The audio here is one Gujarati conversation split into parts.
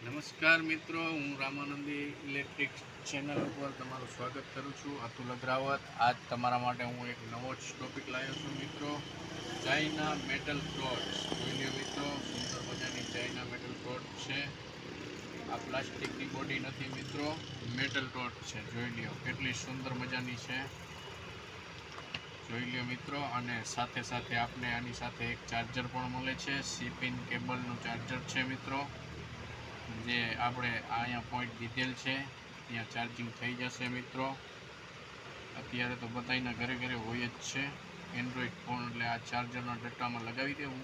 નમસ્કાર મિત્રો, હું રામાનંદી ઇલેક્ટ્રિક ચેનલ ઉપર તમારું સ્વાગત કરું છું. અતુલ અગ્રાવત. આજ તમારા માટે હું એક નવો જ ટોપિક લાવ્યો છું મિત્રો. China metal torch. જોઈ લો મિત્રો, સુંદર મજાની ચાઇના મેટલ ટોર્ચ છે. આ પ્લાસ્ટિકની બોડી નથી મિત્રો, મેટલ ટોર્ચ છે. જોઈ લો કેટલી સુંદર મજાની છે. જોઈ લો મિત્રો. અને સાથે સાથે આપને આની સાથે એક ચાર્જર પણ મળે છે. સીપિન કેબલનું ચાર્જર છે મિત્રો, જે આપણે અહીંયા પોઈન્ટ દીધેલ છે ત્યાં ચાર્જિંગ થઈ જશે મિત્રો. અત્યારે તો બધાના ઘરે ઘરે હોય જ છે એન્ડ્રોઈડ ફોન, એટલે આ ચાર્જરના ડટ્ટામાં લગાવી દેવું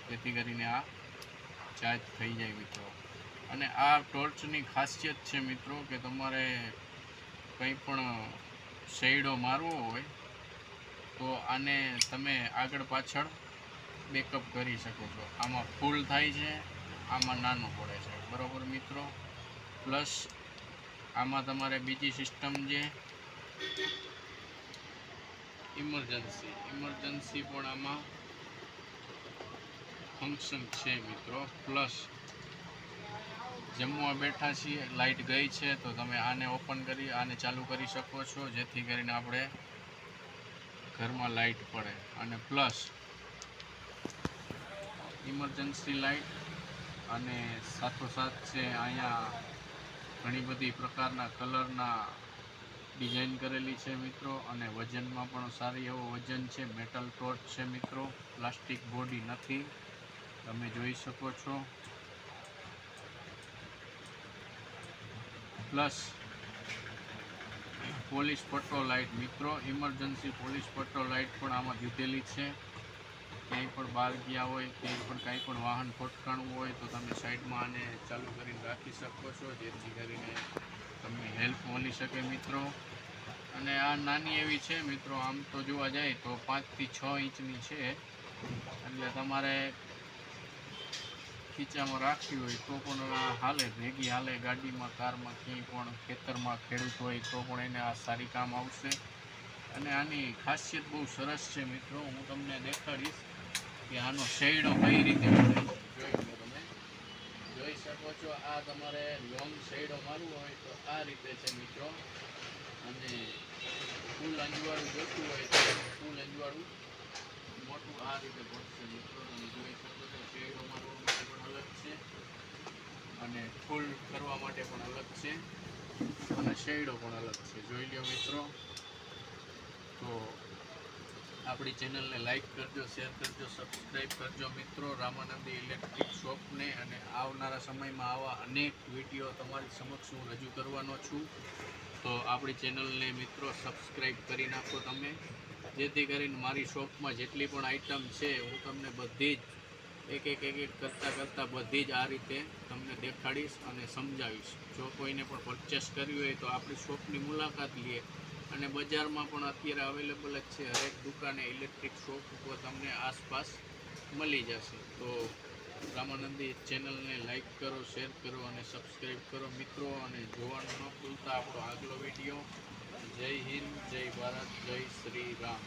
જેથી કરીને આ ચાર્જ થઈ જાય મિત્રો. અને આ ટોર્ચની ખાસિયત છે મિત્રો કે તમારે કંઈ પણ શેડો મારવો હોય તો આને તમે આગળ પાછળ બેકઅપ કરી શકો છો. આમાં ફૂલ થાય છે, આમાં નાનું પડે છે, બરાબર મિત્રો. પ્લસ આમાં તમારે બીજી સિસ્ટમ જે ઇમરજન્સી પણ આમાં ફંક્શન છે મિત્રો. પ્લસ જમવા બેઠા છીએ, લાઇટ ગઈ છે તો તમે આને ઓપન કરી આને ચાલુ કરી શકો છો જેથી કરીને આપણે ઘરમાં લાઇટ પડે. અને પ્લસ ઇમરજન્સી લાઇટ અને સાથોસાથ છે અહીંયા ઘણી બધી પ્રકારના કલરના ડિઝાઇન કરેલી છે મિત્રો. અને વજનમાં પણ સારી એવો વજન છે. મેટલ ટોર્ચ છે મિત્રો, પ્લાસ્ટિક બોડી નથી, તમે જોઈ શકો છો. પ્લસ પોલીસ પટ્ટો લાઇટ મિત્રો, ઇમરજન્સી પોલીસ પટ્ટો લાઇટ પણ આમાં દીધેલી છે. ક્યાંય પણ બહાર ગયા હોય, ક્યાંય પણ કાંઈ પણ વાહન ફટકાણવું હોય તો તમે સાઈડમાં આને ચાલુ કરીને રાખી શકો છો જેથી કરીને તમને હેલ્પ મળી શકે મિત્રો. અને આ નાની એવી છે મિત્રો, આમ તો જોવા જાય તો 5 થી 6 ઇંચની છે, એટલે તમારે ખીચામાં રાખવી હોય તો પણ હાલે, ભેગી હાલે, ગાડીમાં, કારમાં, ક્યાંય પણ ખેતરમાં ખેડૂત હોય તો પણ એને આ સારી કામ આવશે. અને આની ખાસિયત બહુ સરસ છે મિત્રો. હું તમને દેખાડીશ કે આનો શેડો કઈ રીતે બને છે. તમે જોઈ શકો છો. આ તમારે લોંગ શેડો મારવું હોય તો આ રીતે છે મિત્રો. અને ફૂલ અંજવાળું જોતું હોય તો ફૂલ અંજવાળું મોટું આ રીતે પડશે મિત્રો. તમે જોઈ શકો છો. શેડો મારવા માટે પણ અલગ છે અને ફૂલ કરવા માટે પણ અલગ છે અને શેડો પણ અલગ છે. જોઈ લો મિત્રો. તો આપણી ચેનલને લાઈક કરજો, શેર કરજો, સબસ્ક્રાઈબ કરજો મિત્રો, રામાનંદી ઇલેક્ટ્રિક શોપને. અને આવનારા સમયમાં આવા અનેક વિડીયો તમારી સમક્ષ હું રજૂ કરવાનો છું. તો આપણી ચેનલને મિત્રો સબસ્ક્રાઈબ કરી નાખો તમે, જેથી કરીને મારી શોપમાં જેટલી પણ આઈટમ છે હું તમને બધી જ એક કરતાં બધી જ આ રીતે તમને દેખાડીશ અને સમજાવીશ. જો કોઈને પણ પરચેસ કરવી હોય તો આપણી શોપની મુલાકાત લે. અને બજારમાં પણ અત્યારે અવેલેબલ જ છે, હરેક દુકાને ઇલેક્ટ્રિક શોપ ઉપર તમને આસપાસ મળી જશે. તો રામાનંદી ચેનલને લાઈક કરો, શેર કરો અને સબસ્ક્રાઈબ કરો મિત્રો. અને જોવાનું ન ભૂલતા આપણો આગલો વિડીયો. જય હિન્દ, જય ભારત, જય શ્રી રામ.